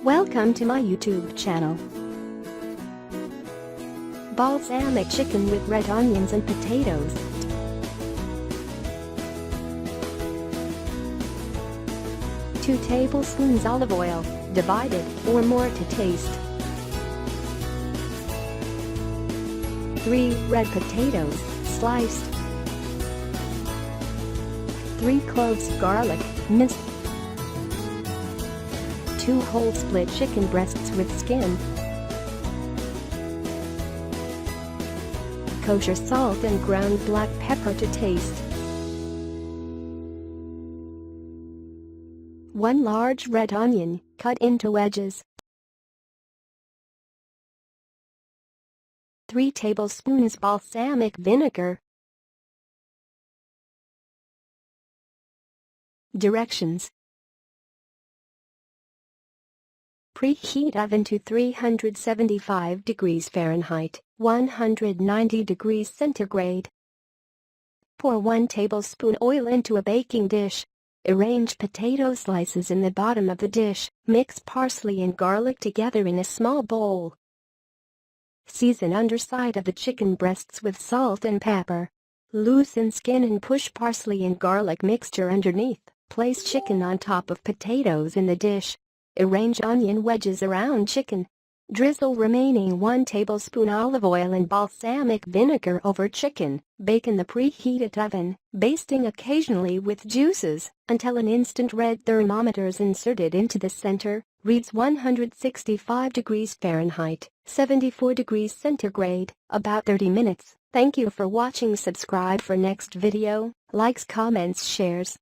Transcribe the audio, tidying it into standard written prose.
Welcome to my YouTube channel. Balsamic chicken with red onions and potatoes. Two tablespoons olive oil, divided or more to taste. 3 red potatoes, sliced. 3 cloves garlic, minced. 2 whole split chicken breasts with skin. Kosher salt and ground black pepper to taste. 1 large red onion, cut into wedges. 3 tablespoons balsamic vinegar. Directions: preheat oven to 375 degrees Fahrenheit, 190 degrees centigrade. Pour 1 tablespoon oil into a baking dish. Arrange potato slices in the bottom of the dish. Mix parsley and garlic together in a small bowl. Season underside of the chicken breasts with salt and pepper. Loosen skin and push parsley and garlic mixture underneath. Place chicken on top of potatoes in the dish. Arrange onion wedges around chicken. Drizzle remaining 1 tablespoon olive oil and balsamic vinegar over chicken. Bake in the preheated oven, basting occasionally with juices, until an instant red thermometer is inserted into the center. Reads 165 degrees Fahrenheit, 74 degrees centigrade, about 30 minutes. Thank you for watching. Subscribe for next video. Likes, comments, shares.